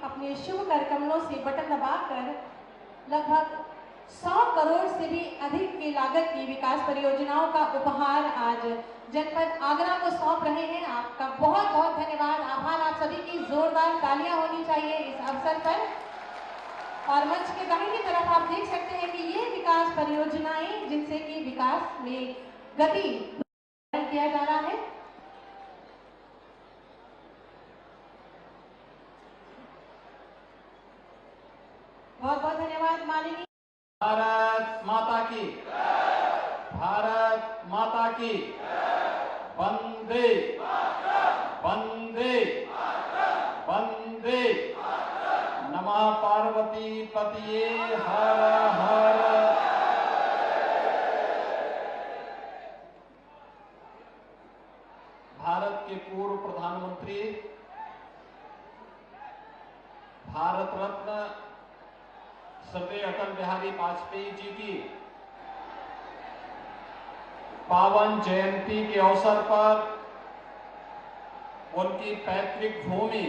अपने शुभ कर कमलों से बटन दबाकर लगभग 100 करोड़ से भी अधिक की लागत की विकास परियोजनाओं का उपहार आज जनपद आगरा को सौंप रहे हैं। आपका बहुत बहुत धन्यवाद, आभार। आप सभी की जोरदार तालियां होनी चाहिए इस अवसर पर। और मंच के दाहिनी तरफ आप देख सकते हैं कि ये विकास परियोजनाएं जिनसे कि विकास में गति किया जा रहा है। बहुत बहुत धन्यवाद माननीय। भारत माता की, भारत माता की, वंदे वंदे वंदे। नमः पार्वती पतिये हर हर। भारत के पूर्व प्रधानमंत्री, भारत रत्न स्वर्गीय अटल बिहारी वाजपेयी जी की पावन जयंती के अवसर पर उनकी पैतृक भूमि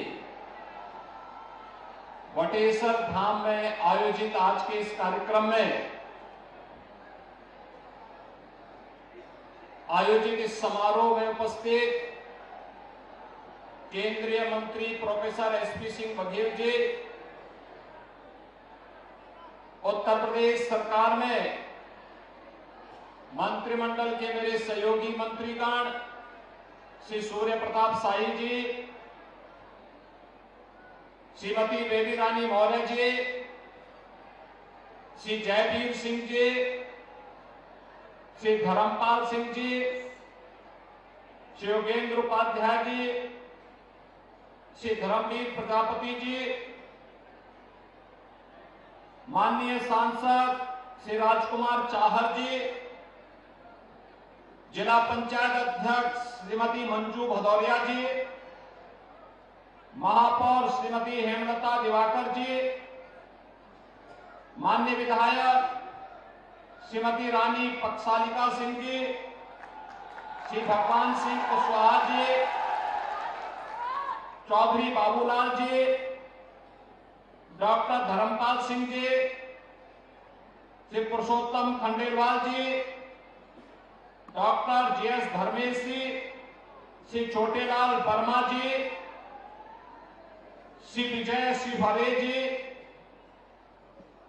वटेश्वर धाम में आयोजित आज के इस कार्यक्रम में आयोजित इस समारोह में उपस्थित केंद्रीय मंत्री प्रोफेसर एसपी सिंह बघेल जी, उत्तर प्रदेश सरकार में मंत्रिमंडल के मेरे सहयोगी मंत्रीगण श्री सूर्य प्रताप शाही जी, श्रीमती बेबी रानी मौर्य जी, श्री जयवीर सिंह जी, श्री धर्मपाल सिंह जी, श्री योगेंद्र उपाध्याय जी, श्री धर्मवीर प्रजापति जी, माननीय सांसद श्री राजकुमार चाहर जी, जिला पंचायत अध्यक्ष श्रीमती मंजू भदौरिया जी, महापौर श्रीमती हेमलता दिवाकर जी, माननीय विधायक श्रीमती रानी पक्षालिका सिंह जी, श्री भगवान सिंह कुशवाहा जी, चौधरी बाबूलाल जी, डॉक्टर धर्मपाल सिंह जी, श्री पुरुषोत्तम खंडेलवाल जी, डॉक्टर जीएस धर्मेश जी, श्री छोटेलाल वर्मा जी, श्री विजय श्री भरे जी,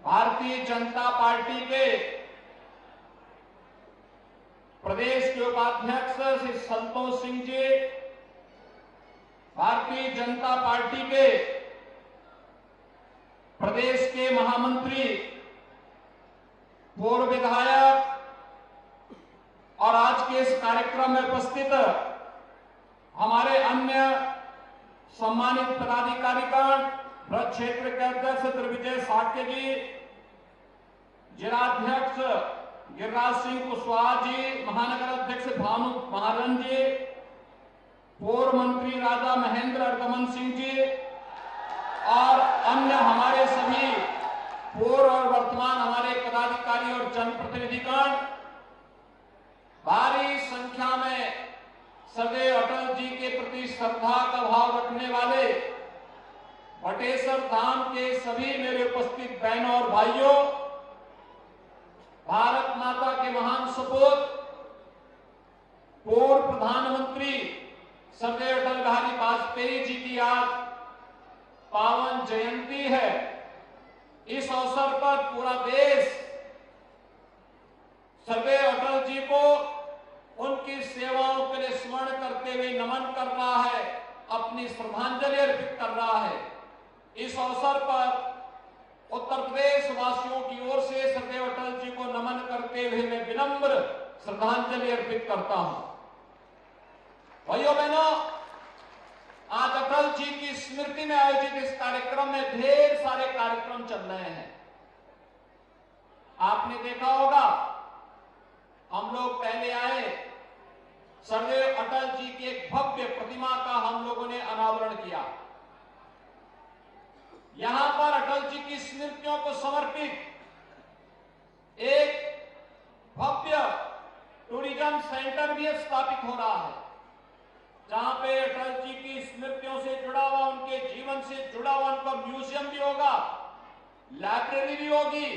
भारतीय जनता पार्टी के प्रदेश के उपाध्यक्ष श्री संतोष सिंह जी, भारतीय जनता पार्टी के प्रदेश के महामंत्री, पूर्व विधायक और आज के इस कार्यक्रम में उपस्थित हमारे अन्य सम्मानित पदाधिकारीगण, ब्रज क्षेत्र के अध्यक्ष त्रिविजय साक्य जी, जिलाध्यक्ष गिरिराज सिंह कुशवाहा जी, महानगर अध्यक्ष भानु महाजन जी, पूर्व मंत्री राजा महेंद्र अर्गमन सिंह जी और अन्य हमारे सभी पूर्व और वर्तमान हमारे पदाधिकारी और जनप्रतिनिधिगण, भारी संख्या में सदैव अटल जी के प्रति श्रद्धा का भाव रखने वाले वटेश्वर धाम के सभी मेरे उपस्थित बहनों और भाइयों, भारत माता के महान सपूत पूर्व प्रधानमंत्री स्वर्गीय अटल बिहारी वाजपेयी जी की आज पावन जयंती है। इस अवसर पर पूरा देश स्वर्गीय अटल जी को उनकी सेवाओं के लिए स्मरण करते हुए नमन कर रहा है, अपनी श्रद्धांजलि अर्पित कर रहा है। इस अवसर पर उत्तर प्रदेश वासियों की ओर से स्वर्गीय अटल जी को नमन करते हुए मैं विनम्र श्रद्धांजलि अर्पित करता हूं। भाइयों बहनों, आज अटल जी की स्मृति में आयोजित इस कार्यक्रम में ढेर सारे कार्यक्रम चल रहे हैं। आपने देखा होगा, हम लोग पहले आए, स्वर्गीय अटल जी की एक भव्य प्रतिमा का हम लोगों ने अनावरण किया। यहां पर अटल जी की स्मृतियों को समर्पित एक भव्य टूरिज्म सेंटर भी स्थापित हो रहा है। जहां पे अटल जी की स्मृतियों से जुड़ा हुआ, उनके जीवन से जुड़ा हुआ उनका म्यूजियम भी होगा, लाइब्रेरी भी होगी,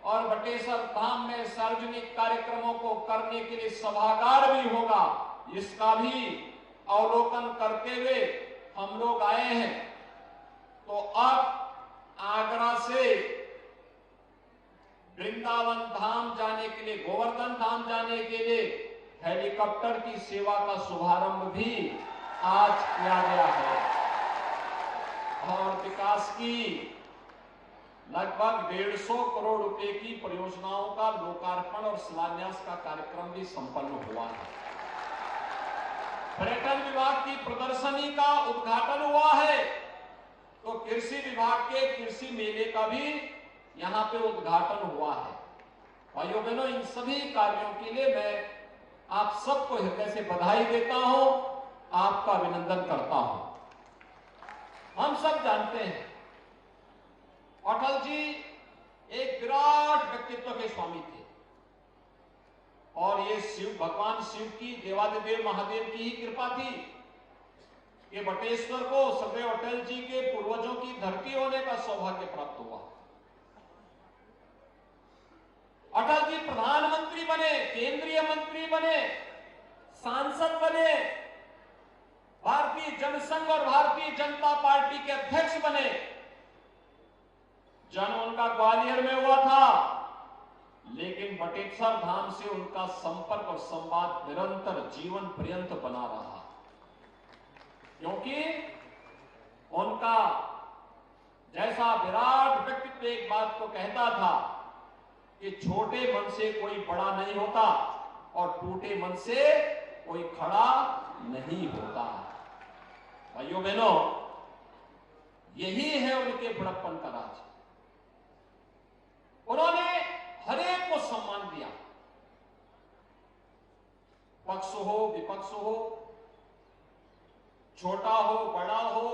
और बटेश्वर धाम में सार्वजनिक कार्यक्रमों को करने के लिए सभागार भी होगा। इसका भी अवलोकन करते हुए हम लोग आए हैं। तो अब आगरा से वृंदावन धाम जाने के लिए, गोवर्धन धाम जाने के लिए हेलीकॉप्टर की सेवा का शुभारंभ भी आज किया गया है, और विकास की लगभग 150 करोड़ रुपए की परियोजनाओं का लोकार्पण और शिलान्यास का कार्यक्रम भी संपन्न हुआ है। पर्यटन विभाग की प्रदर्शनी का उद्घाटन हुआ है, तो कृषि विभाग के कृषि मेले का भी यहां पे उद्घाटन हुआ है। भाइयों बहनों, इन सभी कार्यों के लिए मैं आप सबको हृदय से बधाई देता हूं, आपका अभिनंदन करता हूं। हम सब जानते हैं अटल जी एक विराट व्यक्तित्व के स्वामी थे, और ये भगवान शिव की, देवादिदेव महादेव की ही कृपा थी कि बटेश्वर को सदैव अटल जी के पूर्वजों की धरती होने का सौभाग्य प्राप्त हुआ। अटल जी प्रधानमंत्री बने, केंद्रीय मंत्री बने, सांसद बने, भारतीय जनसंघ और भारतीय जनता पार्टी के अध्यक्ष बने। जन्म उनका ग्वालियर में हुआ था, लेकिन बटेश्वर धाम से उनका संपर्क और संवाद निरंतर जीवन पर्यंत बना रहा, क्योंकि उनका जैसा विराट व्यक्तित्व एक बात को कहता था कि छोटे मन से कोई बड़ा नहीं होता, और टूटे मन से कोई खड़ा नहीं होता। भाइयों बहनों, यही है उनके बड़प्पन का राज। उन्होंने हरेक को सम्मान दिया, पक्ष हो विपक्ष हो, छोटा हो बड़ा हो,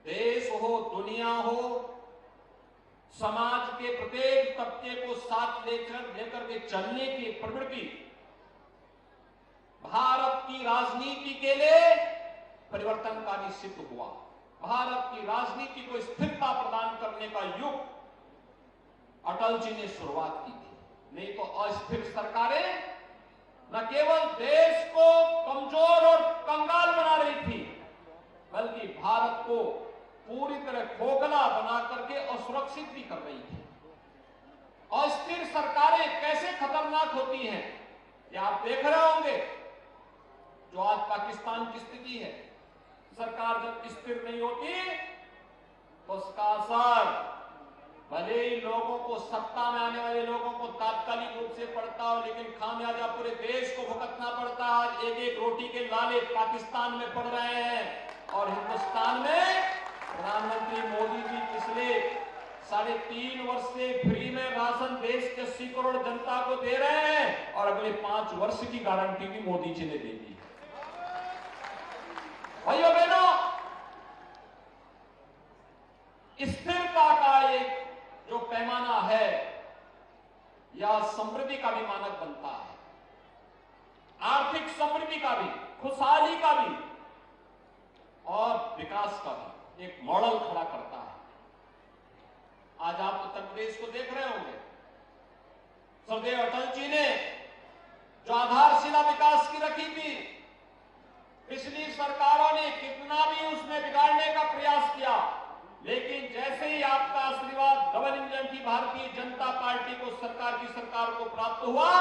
देश हो दुनिया हो, समाज के प्रत्येक तबके को साथ लेकर के चलने की प्रवृत्ति भारत की राजनीति के लिए परिवर्तनकारी सिद्ध हुआ। भारत की राजनीति को स्थिरता प्रदान करने का युग अटल जी ने शुरुआत की थी। नहीं तो अस्थिर सरकारें न केवल देश को कमजोर और कंगाल बना रही थी, बल्कि भारत को पूरी तरह खोखला बना करके असुरक्षित भी कर रही थी। अस्थिर सरकारें कैसे खतरनाक होती हैं, ये आप देख रहे होंगे। जो आज पाकिस्तान की स्थिति है, सरकार जब स्थिर नहीं होती तो उसका असर भले ही लोगों को, सत्ता में आने वाले लोगों को तात्कालिक रूप से पड़ता हो, लेकिन खामियाजा पूरे देश को भुगतना पड़ता है। आज एक एक रोटी के लाले पाकिस्तान में पड़ रहे हैं, और हिंदुस्तान में प्रधानमंत्री मोदी जी पिछले 3.5 वर्ष से फ्री में राशन देश के 80 करोड़ जनता को दे रहे हैं, और अगले 5 वर्ष की गारंटी भी मोदी जी ने दे दी। भाइयों बहनों, स्थिरता का एक जो पैमाना है, यह समृद्धि का भी मानक बनता है, आर्थिक समृद्धि का भी, खुशहाली का भी, और विकास का भी एक मॉडल खड़ा करता है। आज आप उत्तर प्रदेश को देख रहे होंगे। सरदेव अटल जी ने जो आधारशिला विकास की रखी थी, पिछली सरकारों ने कितना भी उसमें बिगाड़ने का प्रयास किया, लेकिन जैसे ही आपका आशीर्वाद डबल इंजन की भारतीय जनता पार्टी को, सरकार को प्राप्त हुआ,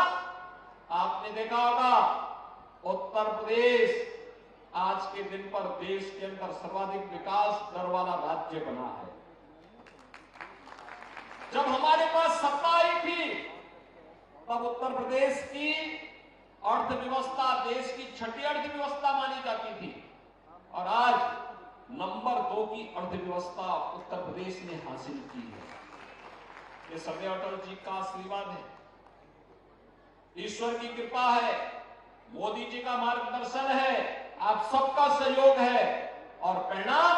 आपने देखा होगा उत्तर प्रदेश आज के दिन पर देश के अंदर सर्वाधिक विकास दर वाला राज्य बना है। जब हमारे पास सत्ता आई थी, तब उत्तर प्रदेश की अर्थव्यवस्था देश की 6ठी अर्थव्यवस्था मानी जाती थी, और आज नंबर 2 की अर्थव्यवस्था उत्तर प्रदेश ने हासिल की है। ये सरदेव अटल जी का आशीर्वाद है, ईश्वर की कृपा है, मोदी जी का मार्गदर्शन है, आप सबका सहयोग है, और परिणाम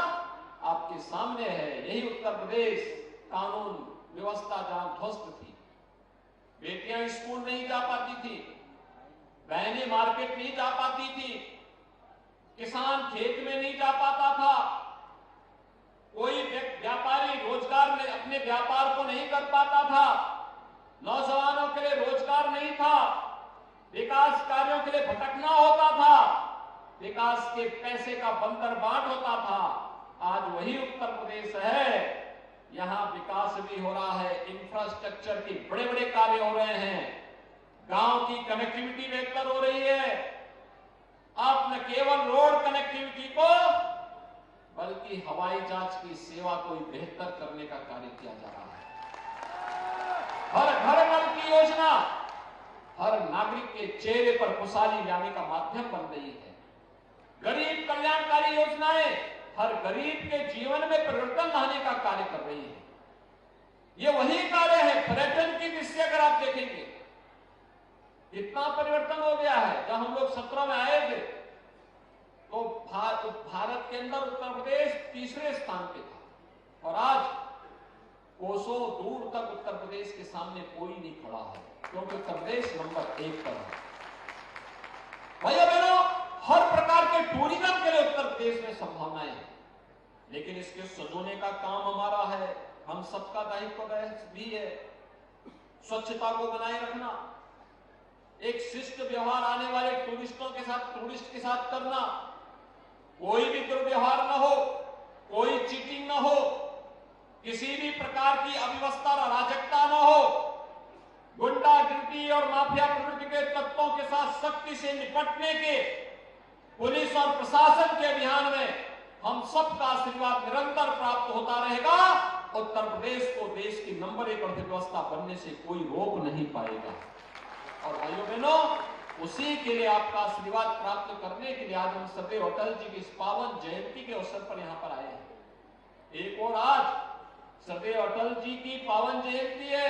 आपके सामने है। यही उत्तर प्रदेश कानून व्यवस्था जहां ध्वस्त थी, बेटियां स्कूल नहीं जा पाती थी, बहनें मार्केट नहीं जा पाती थी, किसान खेत में नहीं जा पाता था, कोई व्यापारी रोजगार में अपने व्यापार को नहीं कर पाता था, नौजवानों के लिए रोजगार नहीं था, विकास कार्यों के लिए भटकना होता था, विकास के पैसे का बंदरबाट होता था। आज वही उत्तर प्रदेश है, यहां विकास भी हो रहा है, इंफ्रास्ट्रक्चर के बड़े बड़े कार्य हो रहे हैं, गांव की कनेक्टिविटी बेहतर हो रही है। अब न केवल रोड कनेक्टिविटी को बल्कि हवाई जहाज की सेवा को बेहतर करने का कार्य किया जा रहा है। हर घर नल की योजना हर नागरिक के चेहरे पर खुशहाली लाने का माध्यम बन रही है। गरीब कल्याणकारी योजनाएं हर गरीब के जीवन में परिवर्तन लाने का कार्य कर रही है। ये वही कार्य है। पर्यटन की दृष्टि अगर आप देखेंगे इतना परिवर्तन हो गया है। जब हम लोग 17 में आए थे तो भारत के अंदर उत्तर प्रदेश तीसरे स्थान पे था और आज कोसों दूर तक उत्तर प्रदेश के सामने कोई नहीं खड़ा है, क्योंकि उत्तर प्रदेश नंबर 1 पर है। भाइयों बहनों, हर प्रकार के टूरिज्म के लिए उत्तर प्रदेश में संभावनाएं हैं, लेकिन इसके सजोने का काम हमारा है, हम सबका दायित्व भी है। स्वच्छता को बनाए रखना, एक शिष्ट व्यवहार आने वाले टूरिस्ट के साथ करना, कोई भी दुर्व्यवहार न हो, कोई चीटिंग न हो, किसी भी प्रकार की अव्यवस्था और अराजकता न हो, गुंडागिर्दी और माफिया प्रवृत्ति के तत्वों के साथ सख्ती से निपटने के पुलिस और प्रशासन के अभियान में हम सबका आशीर्वाद निरंतर प्राप्त होता रहेगा। उत्तर प्रदेश को देश की नंबर 1 अर्थव्यवस्था बनने से कोई रोक नहीं पाएगा। और भाइयों बहनों, उसी के लिए आपका आशीर्वाद प्राप्त करने के लिए आज हम सरदेव अटल जी की इस पावन जयंती के अवसर पर यहां पर आए हैं। एक और आज सरदेव अटल जी की पावन जयंती है।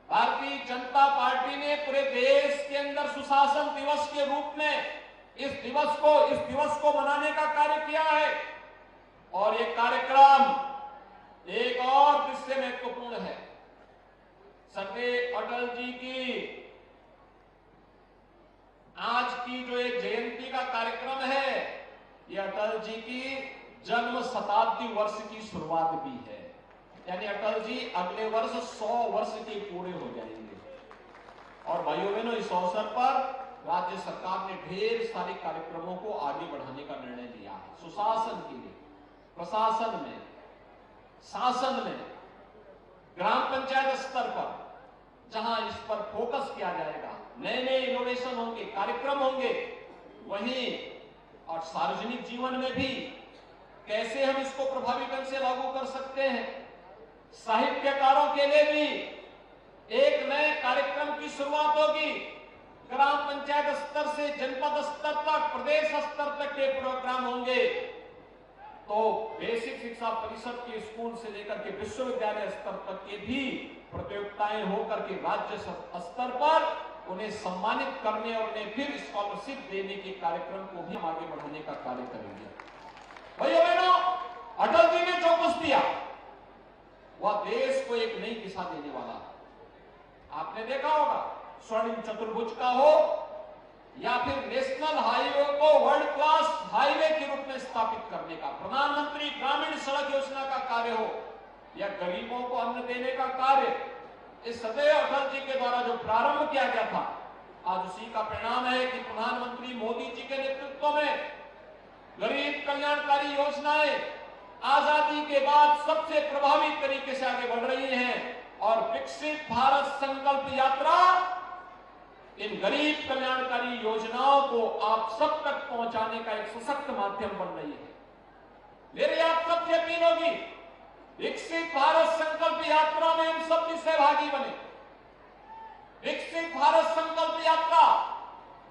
भारतीय जनता पार्टी ने पूरे देश के अंदर सुशासन दिवस के रूप में इस दिवस को मनाने का कार्य किया है और ये कार्यक्रम एक और दृष्टि महत्वपूर्ण है। सरदेव अटल जी की आज की जो एक जयंती का कार्यक्रम है, ये अटल जी की जन्म शताब्दी वर्ष की शुरुआत भी है। यानी अटल जी अगले वर्ष 100 वर्ष के पूरे हो जाएंगे। और भाइयों बहनों, इस अवसर पर राज्य सरकार ने ढेर सारे कार्यक्रमों को आगे बढ़ाने का निर्णय लिया है। सुशासन के लिए प्रशासन में, शासन में, ग्राम पंचायत स्तर पर जहां इस पर फोकस किया जाएगा, नए नए इनोवेशन होंगे, कार्यक्रम होंगे, वहीं और सार्वजनिक जीवन में भी कैसे हम इसको प्रभावी ढंग से लागू कर सकते हैं। साहित्यकारों के लिए भी एक नए कार्यक्रम की शुरुआत होगी। ग्राम पंचायत स्तर से जनपद स्तर तक, प्रदेश स्तर तक के प्रोग्राम होंगे। तो बेसिक शिक्षा परिषद के स्कूल से लेकर के विश्वविद्यालय स्तर तक के भी प्रतियोगिताएं होकर के राज्य स्तर पर उन्हें सम्मानित करने और उन्हें फिर स्कॉलरशिप देने के कार्यक्रम को भी हम आगे बढ़ाने का कार्य करेंगे। भाइयों बहनों, अटल जी ने जो कुछ दिया वह देश को एक नई दिशा देने वाला है। आपने देखा होगा, स्वर्णिम चतुर्भुज का हो या फिर नेशनल हाईवे को वर्ल्ड क्लास हाईवे के रूप में स्थापित करने का, प्रधानमंत्री ग्रामीण सड़क योजना का कार्य हो या गरीबों को अन्न देने का कार्य, इस सरदेव अटल जी के द्वारा जो प्रारंभ किया गया था, आज उसी का परिणाम है कि प्रधानमंत्री मोदी जी के नेतृत्व में गरीब कल्याणकारी योजनाएं आजादी के बाद सबसे प्रभावी तरीके से आगे बढ़ रही हैं और विकसित भारत संकल्प यात्रा इन गरीब कल्याणकारी योजनाओं को आप सब तक पहुंचाने का एक सशक्त माध्यम बन रही है। मेरी आप सबसे अपील होगी, विकसित भारत संकल्प यात्रा में हम सब भी सहभागी बने। विकसित भारत संकल्प यात्रा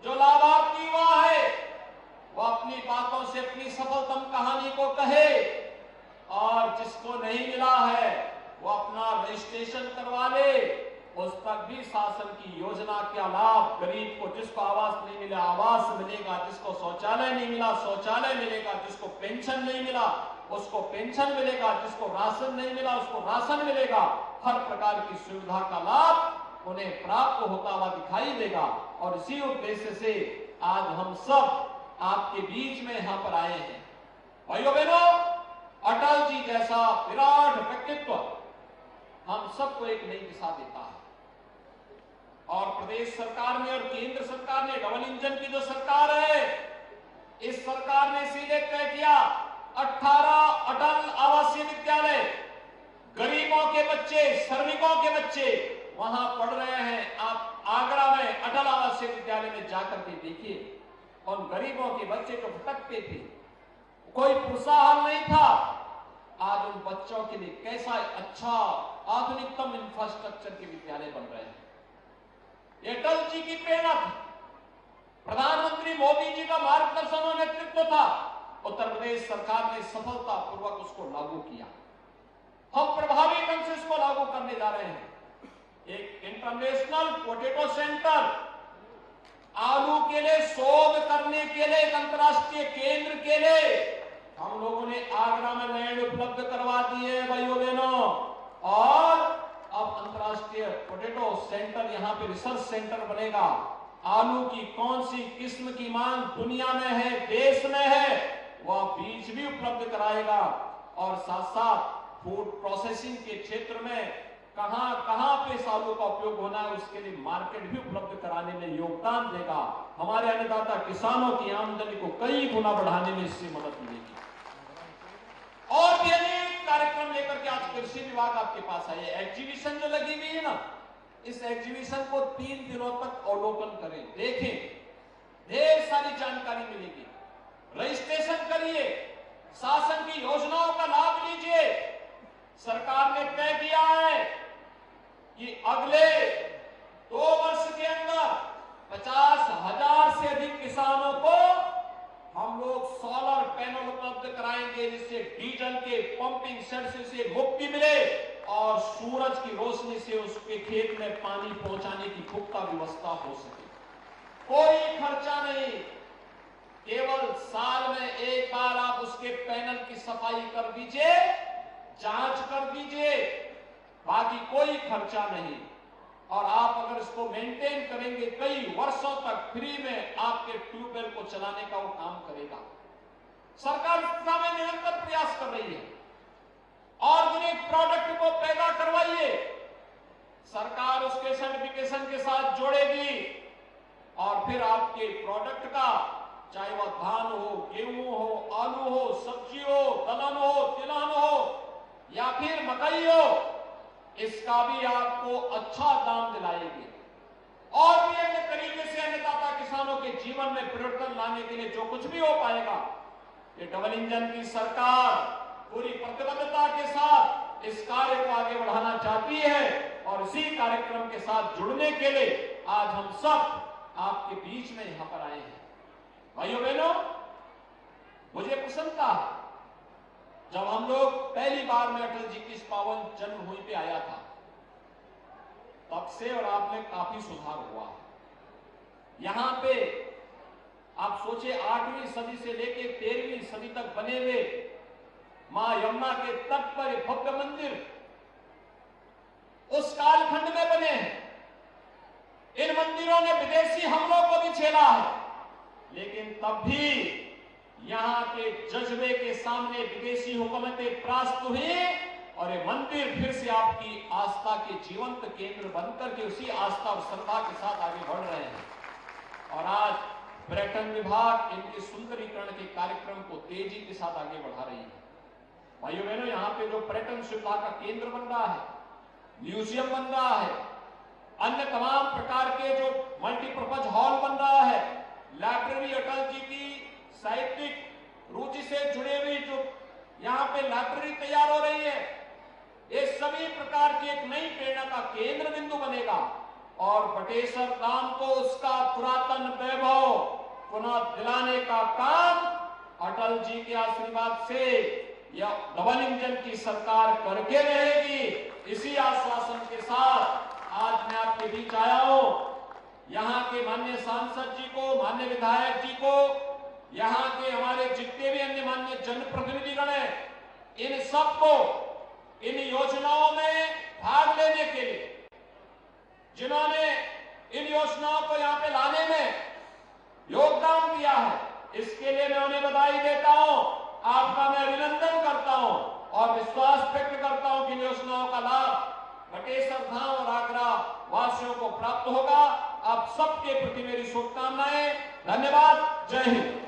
जो लाभार्थी युवा है वो अपनी बातों से अपनी सफलतम कहानी को कहे और जिसको नहीं मिला है वो अपना रजिस्ट्रेशन करवा ले। उस तक भी शासन की योजना का लाभ गरीब को, जिसको आवास नहीं मिला आवास मिलेगा, जिसको शौचालय नहीं मिला शौचालय मिलेगा, जिसको पेंशन नहीं मिला उसको पेंशन मिलेगा, जिसको राशन नहीं मिला उसको राशन मिलेगा। हर प्रकार की सुविधा का लाभ उन्हें प्राप्त होता हुआ दिखाई देगा। और इसी उद्देश्य से आज हम सब आपके बीच में यहां पर आए हैं। भाइयों बहनों, अटल जी जैसा विराट व्यक्तित्व हम सबको एक नई दिशा देता है। और प्रदेश सरकार ने और केंद्र सरकार ने, डबल इंजन की जो सरकार है, इस सरकार ने सीधे तय किया 18 अटल आवासीय विद्यालय, गरीबों के बच्चे, श्रमिकों के बच्चे वहां पढ़ रहे हैं। आप आगरा में अटल आवासीय विद्यालय में जाकर के देखिए, उन गरीबों के बच्चे जो भटकते थे, कोई प्रोत्साहन नहीं था, आज उन बच्चों के लिए कैसा अच्छा आधुनिकतम इंफ्रास्ट्रक्चर के विद्यालय बन रहे हैं। ये अटल जी की प्रेरणा थी, प्रधानमंत्री मोदी जी का मार्गदर्शन और नेतृत्व था। उत्तर प्रदेश सरकार ने सफलतापूर्वक उसको लागू किया। हम प्रभावी ढंग से इसको लागू करने जा रहे हैं। एक इंटरनेशनल पोटैटो सेंटर, आलू के लिए शोध करने के लिए एक अंतर्राष्ट्रीय केंद्र के लिए हम लोगों ने आगरा में लैंड उपलब्ध करवा दी है भाइयों बहनों। और अब अंतर्राष्ट्रीय पोटैटो सेंटर, यहां पे रिसर्च सेंटर बनेगा। आलू की कौन सी किस्म की मांग दुनिया में है, देश में है, वह बीज भी उपलब्ध कराएगा। और साथ साथ फूड प्रोसेसिंग के क्षेत्र में कहां कहां पे इस आलू का उपयोग होना है, उसके लिए मार्केट भी उपलब्ध कराने में योगदान देगा। हमारे अन्नदाता किसानों की आमदनी को कई गुना बढ़ाने में इससे मदद मिलेगी। और भी अनेक कार्यक्रम लेकर के आज कृषि विभाग आपके पास आए। एग्जीबिशन जो लगी हुई है ना, इस एग्जीबिशन को 3 दिनों तक अवलोकन करें, देखें, ढेर सारी जानकारी मिलेगी। रजिस्ट्रेशन करिए, शासन की योजनाओं का लाभ लीजिए। सरकार ने तय किया है कि अगले 2 वर्ष के अंदर 50,000 से अधिक किसानों को हम लोग सोलर पैनल उपलब्ध कराएंगे, जिससे डीजल के पंपिंग सेट से मुक्ति मिले और सूरज की रोशनी से उसके खेत में पानी पहुंचाने की पुख्ता व्यवस्था हो सके। कोई खर्चा नहीं, केवल साल में एक बार आप उसके पैनल की सफाई कर दीजिए, जांच कर दीजिए, बाकी कोई खर्चा नहीं। और आप अगर इसको मेंटेन करेंगे, कई वर्षों तक फ्री में आपके ट्यूबवेल को चलाने का वो काम करेगा। सरकार इस दिशा में निरंतर प्रयास कर रही है। ऑर्गेनिक प्रोडक्ट को पैदा करवाइए, सरकार उसके सर्टिफिकेशन के साथ जोड़ेगी और फिर आपके प्रोडक्ट का, चाहे वह धान हो, गेहूं हो, आलू हो, सब्जी हो, दलहन हो, तिलहन हो या फिर मकई हो, इसका भी आपको अच्छा दाम दिलाएगी। और भी अन्य तरीके से अन्नदाता किसानों के जीवन में परिवर्तन लाने के लिए जो कुछ भी हो पाएगा, ये डबल इंजन की सरकार पूरी प्रतिबद्धता के साथ इस कार्य को आगे बढ़ाना चाहती है। और इसी कार्यक्रम के साथ जुड़ने के लिए आज हम सब आपके बीच में यहां पर आए हैं। भाइयों बहनों, मुझे प्रसन्नता है जब हम लोग पहली बार में अटल जी की इस पावन जन्मभूमि पे आया था, तब से और आप में काफी सुधार हुआ। यहां पे आप सोचे 8वीं सदी से लेकर 13वीं सदी तक बने हुए मां यमुना के तट पर भव्य मंदिर उस कालखंड में बने हैं। इन मंदिरों ने विदेशी हमलों को भी झेला है, लेकिन तब भी यहां के जज्बे के सामने विदेशी हुकूमतें परास्त हुई और ये मंदिर फिर से आपकी आस्था के जीवंत केंद्र बनकर के उसी आस्था और श्रद्धा के साथ आगे बढ़ रहे हैं। और आज पर्यटन विभाग इनके सुंदरीकरण के कार्यक्रम को तेजी के साथ आगे बढ़ा रही है। भाइयों बहनों, यहाँ पे जो पर्यटन सुविधा का केंद्र बन रहा है, म्यूजियम बन रहा है, अन्य तमाम प्रकार के जो मल्टीपर्पज हॉल बन रहा है, लाइब्रेरी, अटल जी की साहित्यिक रुचि से जुड़े हुए जो यहाँ पे लाइब्रेरी तैयार हो रही है, ये सभी प्रकार की एक नई प्रेरणा का केंद्र बिंदु बनेगा। और बटेश्वर धाम को उसका पुरातन वैभव पुनः दिलाने का काम अटल जी के आशीर्वाद से या डबल इंजन की सरकार करके रहेगी। इसी आश्वासन के साथ आज मैं आपके बीच आया हूं। यहाँ के माननीय सांसद जी को, माननीय विधायक जी को, यहाँ के हमारे जितने भी अन्य माननीय जनप्रतिनिधिगण हैं, इन सबको इन योजनाओं में भाग लेने के लिए, जिन्होंने इन योजनाओं को यहाँ पे लाने में योगदान दिया है, इसके लिए मैं उन्हें बधाई देता हूं, आपका मैं अभिनंदन करता हूं और विश्वास व्यक्त करता हूं कि योजनाओं का लाभ बटेश्वर धाम और आगरा वासियों को प्राप्त होगा। आप सबके प्रति मेरी शुभकामनाएं। धन्यवाद। जय हिंद।